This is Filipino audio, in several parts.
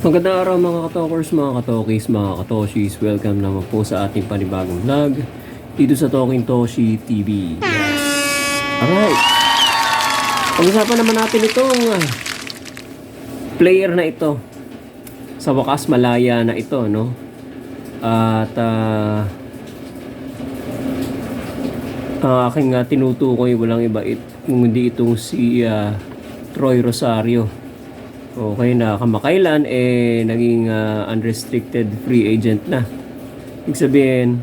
Magandang araw mga katokers, mga katokis, mga katoshis. Welcome naman po sa ating panibagong vlog dito sa Talking Toshi TV. Yes! Alright! Pag-usapan naman natin itong player na ito. Sa wakas malaya na ito, no? At ang aking tinutukoy walang iba kung hindi itong si Troy Rosario. Okay, na kamakailan naging unrestricted free agent na. Ibig sabihin,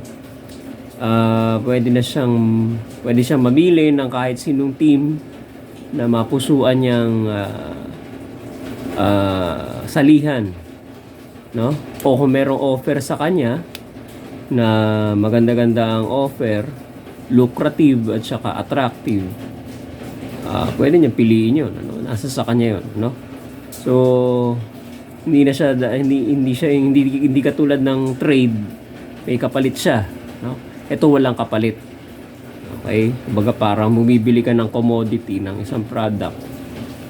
pwede siyang mamili ng kahit sinong team na mapusuan niyang salihan, no? O kung merong offer sa kanya na maganda-ganda ang offer, lucrative at saka attractive, pwede niyang piliin 'yon, ano? Nasa sa kanya 'yon, no? So hindi katulad ng trade, may kapalit siya, no? Ito walang kapalit. Okay? Kumbaga parang bumibili ka ng commodity ng isang product.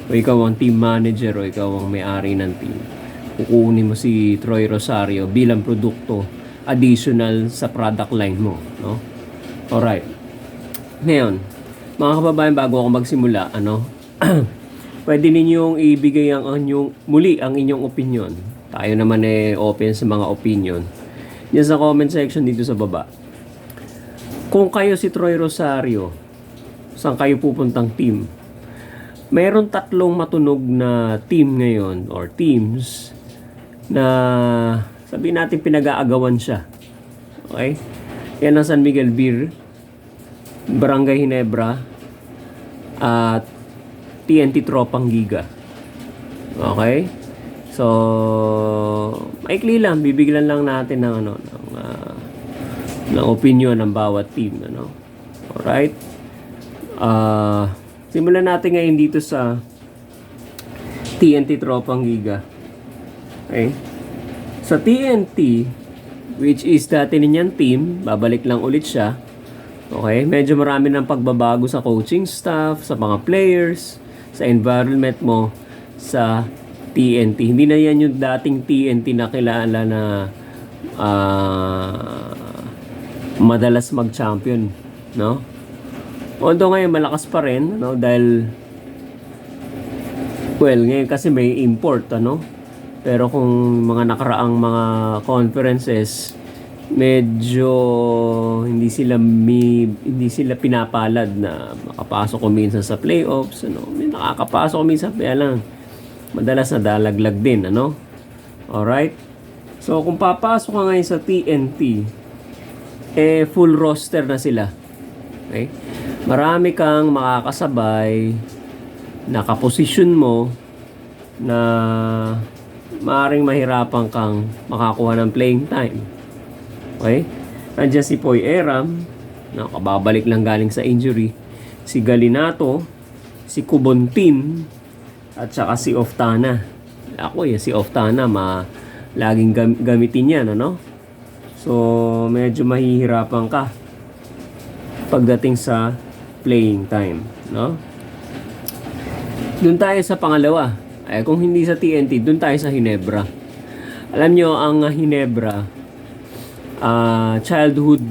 O ikaw ang team manager o ikaw ang may-ari ng team. Kukunin mo si Troy Rosario bilang produkto additional sa product line mo, no? Alright. Ngayon, mga kababayan, bago ako magsimula, pwede ninyong ibigay ang inyong opinion. Tayo naman open sa mga opinion. Diyan sa comment section dito sa baba. Kung kayo si Troy Rosario, saan kayo pupuntang team? Mayroon tatlong matunog na team ngayon or teams na sabihin natin pinag-aagawan siya. Okay? Yan ang San Miguel Beer, Barangay Ginebra, at TNT Tropang Giga. Okay? So, maikli lang, bibigyan lang natin ng ng opinion ng bawat team, Alright? Simulan natin ngayon dito sa TNT Tropang Giga. Okay? Sa TNT, which is dati niyan team, babalik lang ulit siya. Okay? Medyo marami ng pagbabago sa coaching staff, sa mga players, sa environment mo sa TNT. Hindi na yan yung dating TNT na kilala na madalas mag-champion, no? Although ngayon malakas pa rin, dahil ngayon kasi may import, pero kung mga nakaraang mga conferences, medyo hindi sila pinapalad na makapasok ko minsan sa playoffs, may nakakapasok ko minsan, kaya lang madalas nadalaglag din, alright, so kung papasok ka ngayon sa TNT, full roster na sila. Okay, marami kang makakasabay, nakaposisyon mo na maaaring mahirapan kang makakuha ng playing time. Okay? Nandiyan si Poy Eram, kababalik lang galing sa injury. Si Galinato, si Kubontin, at saka si Oftana. Si Oftana, laging gamitin yan, So, medyo mahihirapan ka pagdating sa playing time, Doon tayo sa pangalawa. Kung hindi sa TNT, doon tayo sa Ginebra. Alam nyo, ang Ginebra, childhood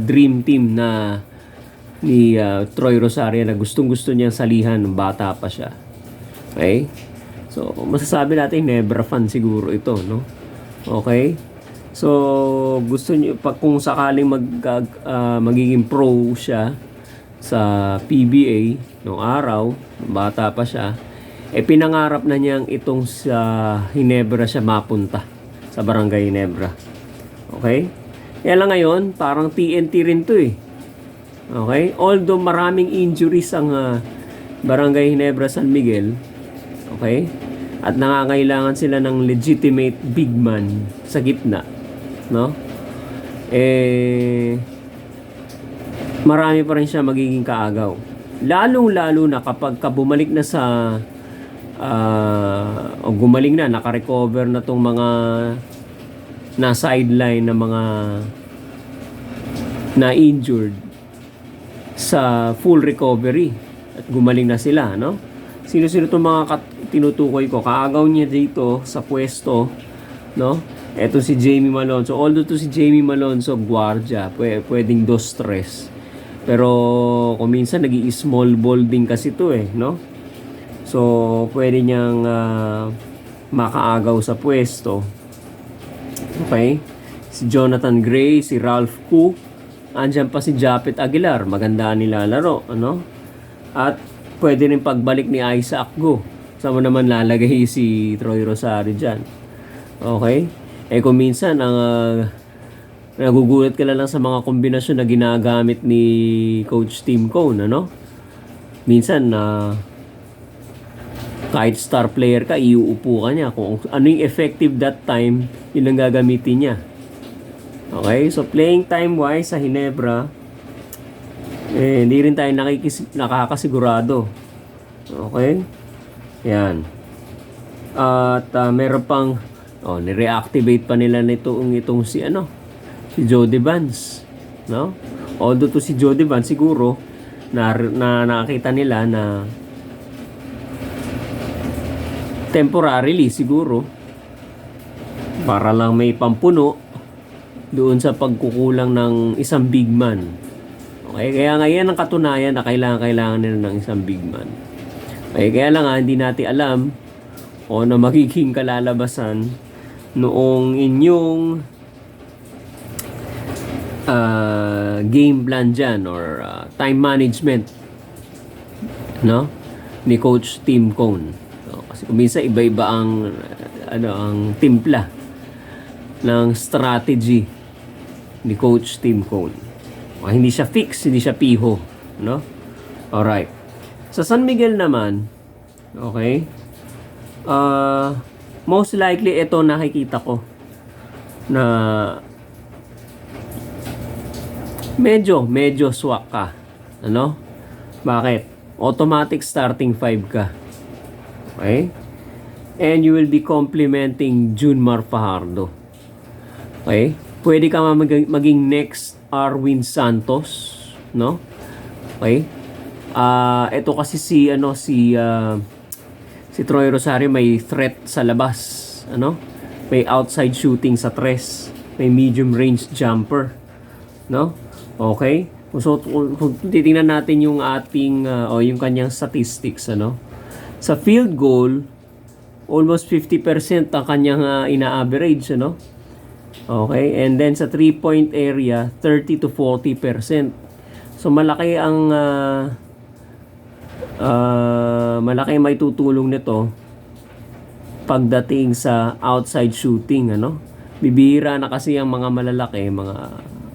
dream team na ni Troy Rosario na gustong-gusto niyang salihan ng bata pa siya. Okay? So, masasabi natin Ginebra fan siguro ito, Okay? So, gusto niyo kung sakaling magiging pro siya sa PBA nung araw, bata pa siya, pinangarap na niyang itong sa Ginebra siya mapunta, sa Barangay Ginebra. Okay? Kaya lang ngayon, parang TNT rin to Okay? Although maraming injuries ang Barangay Ginebra San Miguel, okay? At nangangailangan sila ng legitimate big man sa gitna, marami pa rin siya magiging kaagaw. Lalong-lalo na kapag bumalik na sa gumaling na, naka-recover na tong mga na sideline na mga na injured sa full recovery at gumaling na sila, Sino-sino itong mga tinutukoy ko? Kaagaw niya dito sa pwesto, no? Eto si Jamie Malonzo. Although to si Jamie Malonzo, guardia, pwedeng dos tres. Pero kung minsan small ball din kasi to no? So, pwede niyang makaagaw sa pwesto. Okay? Si Jonathan Gray, si Ralph Koo, andyan pa si Japet Aguilar, maganda nilalaro, ano? At pwede rin pagbalik ni Isaac Go. Saan mo naman lalagay si Troy Rosario dyan? Okay? Kung minsan, nagugulat ka lang sa mga kombinasyon na ginagamit ni Coach Tim Cone, ano? Minsan, kahit star player ka, iuupo ka niya. Kung ano yung effective that time, yun ang gagamitin niya. Okay? So, playing time-wise sa Hinebra, hindi rin tayo nakakasigurado. Okay? Yan. At meron pang, ni-reactivate pa nila itong si Jody Vance. No? Although to si Jody Vance, siguro, na nakita nila na temporarily siguro para lang may pampuno doon sa pagkukulang ng isang big man. Okay, kaya ngayon ang katunayan na kailangan nila ng isang big man. Okay, kaya lang hindi natin alam o na magiging kalalabasan noong inyong game plan dyan or time management, no, ni Coach Tim Cone. Kasi kumisa iba-iba ang timpla ng strategy ni Coach Tim Cone. Hindi siya fix, hindi siya piho, no? Alright. Sa San Miguel naman, okay? Most likely ito nakikita ko na medyo swak ka. Ano? Bakit? Automatic starting 5 ka. Okay? And you will be complementing Junmar Fajardo. Okay? Pwede ka maging next Arwin Santos, no? Okay? Ito kasi si Troy Rosario may threat sa labas, ano? May outside shooting sa tres, may medium range jumper, no? Okay? So kung titingnan natin yung ating yung kanyang statistics, ano? Sa field goal, almost 50% ang kanyang ina-average, ano? Okay, and then sa 3-point area, 30 to 40%. So malaki ang may tutulong nito pagdating sa outside shooting, ano? Bibihira na kasi ang mga malalaki,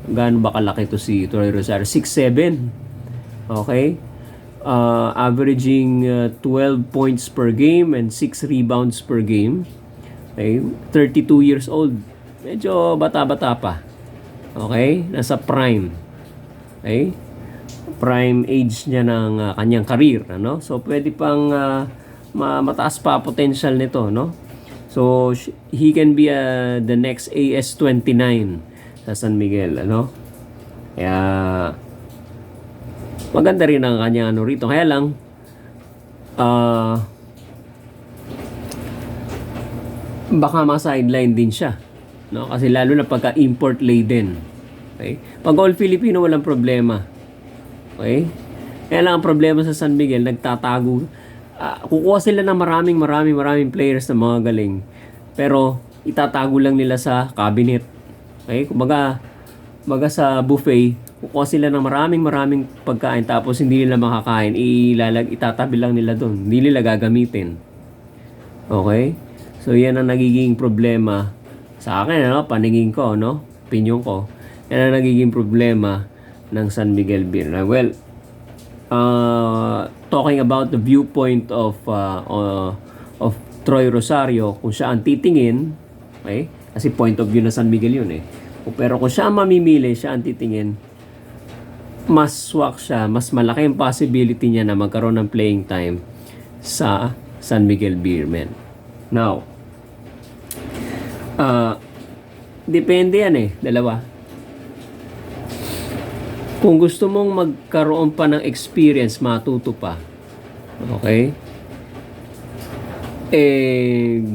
gaano ba kalaki to si Troy Rosario? 6'7". Okay? Averaging 12 points per game and 6 rebounds per game. Okay? 32 years old. Medyo bata-bata pa. Okay? Nasa prime. Okay? Prime age niya ng kanyang career, ano? So pwede pang mataas pa potential nito, no? So he can be the next AS29 sa San Miguel, ano? Kaya maganda rin ang kanya rito. Kaya lang baka ma-sideline din siya, no? Kasi lalo na pagka import laden. Okay? Pag all Filipino walang problema. Okay? Kaya lang ang problema sa San Miguel, nagtatago. Kukuha sila ng maraming players na mga galing. Pero itatago lang nila sa cabinet. Okay? Kumbaga sa buffet, kukuha sila ng maraming pagkain tapos hindi nila makakain, itatabi lang nila doon, hindi nila gagamitin. Okay? So yan ang nagiging problema sa akin, ano, paningin ko, no, opinion ko. Yan ang nagiging problema ng San Miguel Beer. Well, talking about the viewpoint of Troy Rosario, kung siya ang titingin, okay? Kasi point of view na San Miguel yun Pero kung siya ang mamimili, siya ang titingin, mas swak siya, mas malaki ang possibility niya na magkaroon ng playing time sa San Miguel Beermen. Now, depende yan dalawa. Kung gusto mong magkaroon pa ng experience, matuto pa. Okay?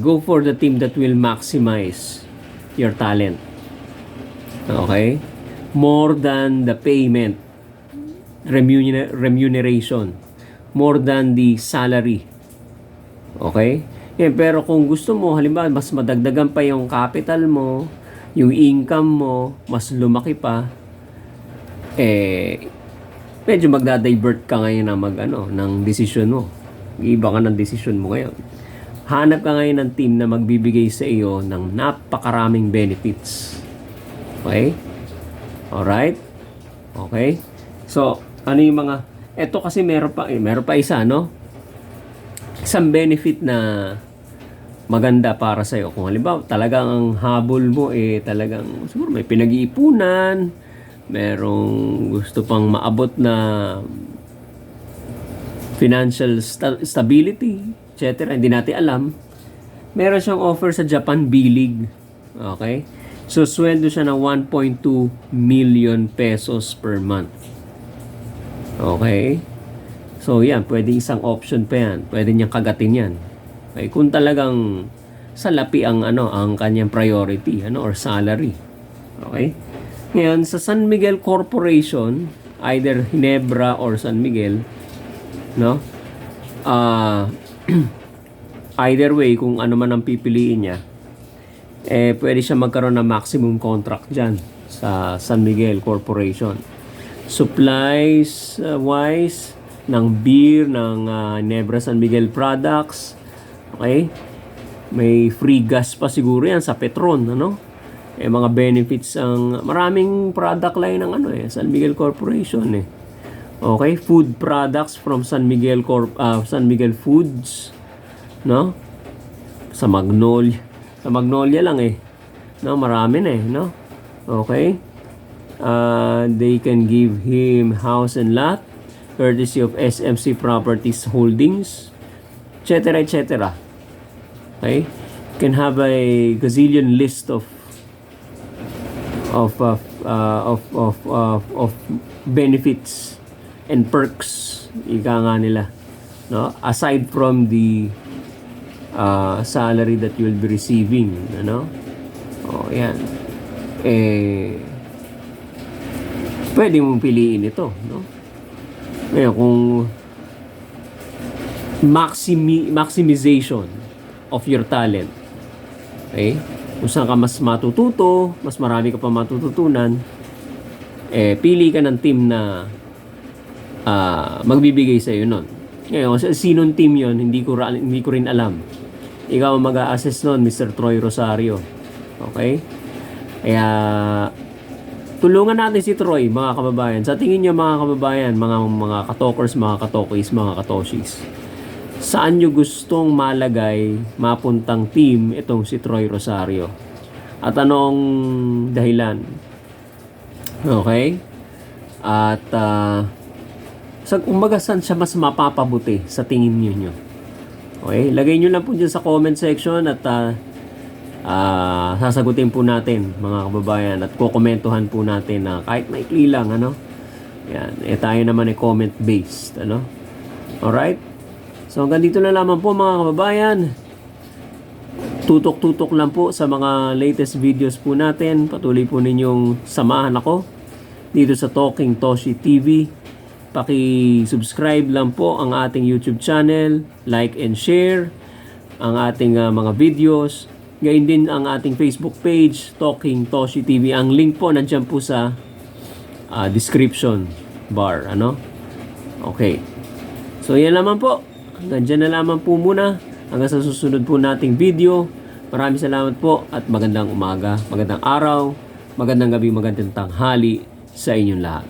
go for the team that will maximize your talent. Okay? More than the payment, remuneration, more than the salary. Okay? Yan, pero kung gusto mo, halimbawa, mas madagdagan pa yung capital mo, yung income mo, mas lumaki pa, medyo magda-divert ka ngayon ng decision mo. Iba ka ng decision mo ngayon. Hanap ka ngayon ng team na magbibigay sa iyo ng napakaraming benefits. Okay? Alright? Okay? So, ano yung mga... Ito kasi meron pa isa, no? Isang benefit na maganda para sa iyo. Kung halimbawa, talagang ang habol mo talagang siguro may pinag-iipunan, merong gusto pang maabot na financial stability, etc. Hindi natin alam. Meron siyang offer sa Japan B-League. Okay? So, sweldo siya ng 1.2 million pesos per month. Okay? So, yan. Pwede isang option pa yan. Pwede niyang kagatin yan. Okay? Kung talagang salapi ang kanyang priority, or salary. Okay? Ngayon, sa San Miguel Corporation, either Ginebra or San Miguel, no? Either way, kung ano man ang pipiliin niya, pwede siya magkaroon ng maximum contract dyan sa San Miguel Corporation. Supplies wise, ng beer, ng Ginebra San Miguel products, okay? May free gas pa siguro yan sa Petron, ano? Mga benefits maraming product line ng San Miguel Corporation Okay, food products from San Miguel San Miguel Foods, no? Sa Magnolia lang no, marami na no? Okay? They can give him house and lot courtesy of SMC Properties Holdings, etc., etc. Okay? Can have a gazillion list of benefits and perks, ika nga nila, no? Aside from the salary that you will be receiving, yan. Pwede mong piliin ito, no? Ngayon, kung maximization of your talent, okay? Kung saan ka mas matututo, mas marami ka pa matututunan, pili ka ng team na magbibigay sa iyo nun. Ngayon, sinong team yon, hindi ko rin alam. Ikaw ang mag-a-assess nun, Mr. Troy Rosario. Okay? Kaya, tulungan natin si Troy, mga kababayan. Sa tingin niyo, mga kababayan, mga katokers, mga katokis, mga katoshis, saan nyo gustong malagay, mapuntang team itong si Troy Rosario? At anong dahilan? Okay? At kumbaga saan siya mas mapapabuti sa tingin niyo? Okay? Lagay nyo lang po dyan sa comment section at sasagutin po natin, mga kababayan, at kukomentuhan po natin na kahit maikli lang, Yan. Tayo naman comment based, Alright? So hanggang dito na lamang po, mga kababayan. Tutok-tutok lang po sa mga latest videos po natin. Patuloy po ninyong samahan ako dito sa Talking Toshi TV. Paki-subscribe lang po ang ating YouTube channel, like and share ang ating mga videos. Gayon din ang ating Facebook page, Talking Toshi TV. Ang link po nandiyan po sa description bar, Okay. So yan naman po. Nandiyan na lamang po muna hanggang sa susunod po nating video. Maraming salamat po at magandang umaga, magandang araw, magandang gabi, magandang tanghali sa inyong lahat.